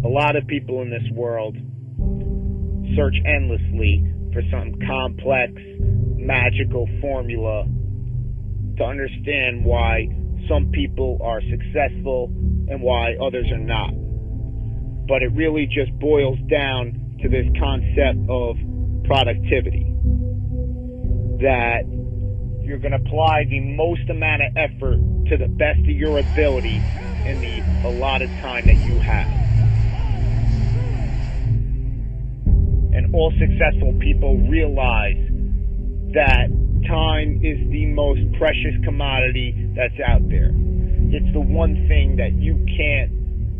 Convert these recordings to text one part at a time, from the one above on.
A lot of people in this world search endlessly for some complex, magical formula to understand why some people are successful and why others are not. But it really just boils down to this concept of productivity. That you're going to apply the most amount of effort to the best of your ability in the allotted time that you have. And all successful people realize that time is the most precious commodity that's out there. It's the one thing that you can't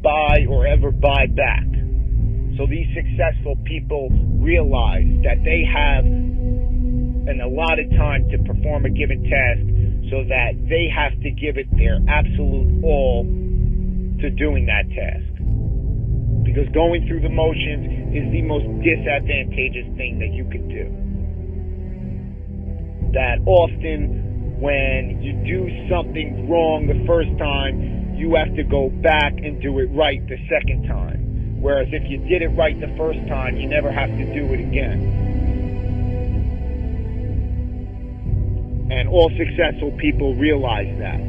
buy or ever buy back. So these successful people realize that they have an allotted time to perform a given task, so that they have to give it their absolute all to doing that task. Because going through the motions is the most disadvantageous thing that you could do. That often when you do something wrong the first time, you have to go back and do it right the second time. Whereas if you did it right the first time, you never have to do it again. And all successful people realize that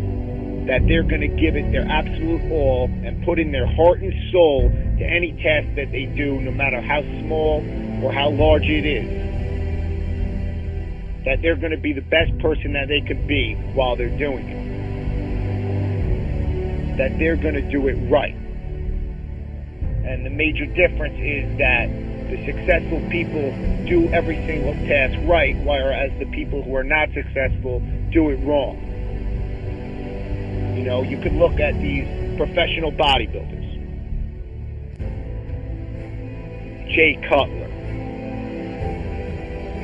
they're going to give it their absolute all and put in their heart and soul to any task that they do, no matter how small or how large it is. That they're going to be the best person that they could be while they're doing it. That they're going to do it right. And the major difference is that the successful people do every single task right, whereas the people who are not successful do it wrong. You know, you could look at these professional bodybuilders. Jay Cutler,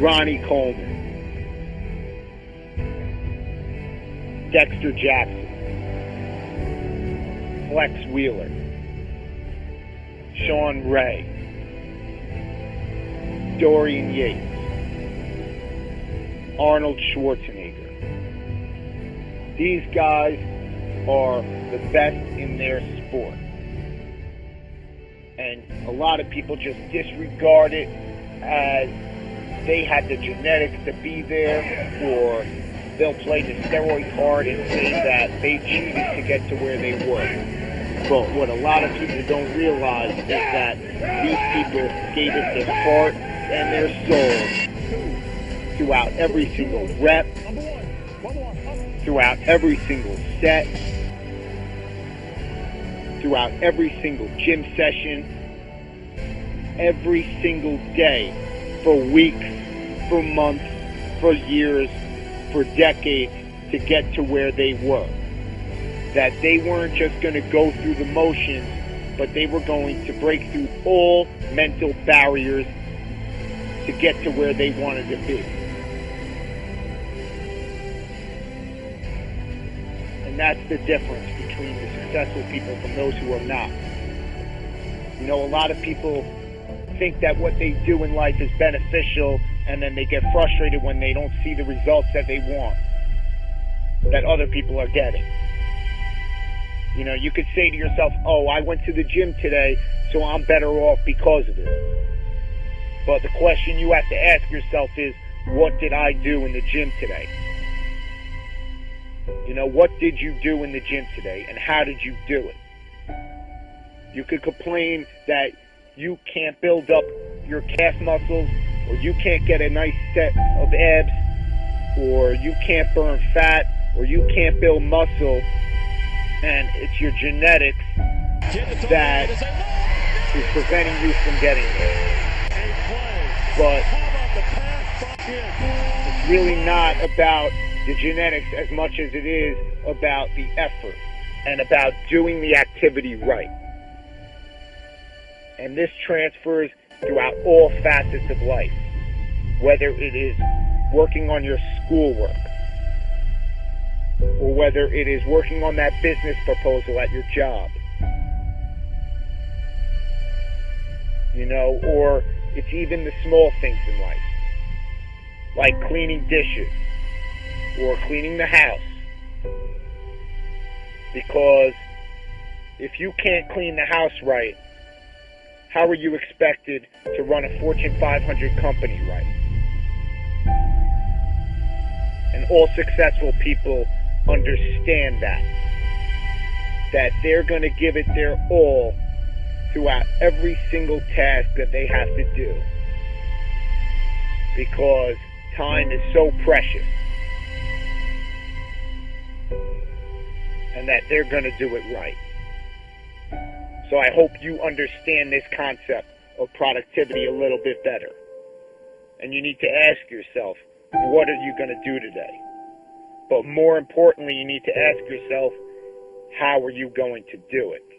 Ronnie Coleman, Dexter Jackson, Flex Wheeler, Sean Ray, Dorian Yates, Arnold Schwarzenegger. These guys are the best in their sport. And a lot of people just disregard it as they had the genetics to be there, or they'll play the steroid card and say that they cheated to get to where they were. But what a lot of people don't realize is that these people gave it their heart and their soul throughout every single rep, throughout every single set, throughout every single gym session, every single day, for weeks, for months, for years, for decades, to get to where they were. That they weren't just going to go through the motions, but they were going to break through all mental barriers to get to where they wanted to be. And that's the difference between the successful people from those who are not. You know, a lot of people think that what they do in life is beneficial, and then they get frustrated when they don't see the results that they want, that other people are getting. You know, you could say to yourself, oh, I went to the gym today, so I'm better off because of it. But the question you have to ask yourself is, what did I do in the gym today? You know, what did you do in the gym today, and how did you do it? You could complain that you can't build up your calf muscles, or you can't get a nice set of abs, or you can't burn fat, or you can't build muscle, and it's your genetics that is preventing you from getting there. But it's really not about the genetics as much as it is about the effort and about doing the activity right. And this transfers throughout all facets of life, whether it is working on your schoolwork, or whether it is working on that business proposal at your job, you know, or it's even the small things in life, like cleaning dishes or cleaning the house. Because if you can't clean the house right, how are you expected to run a Fortune 500 company right? And all successful people understand that they're going to give it their all throughout every single task that they have to do, because time is so precious, and that they're going to do it right. So I hope you understand this concept of productivity a little bit better. And you need to ask yourself, what are you going to do today? But more importantly, you need to ask yourself, how are you going to do it?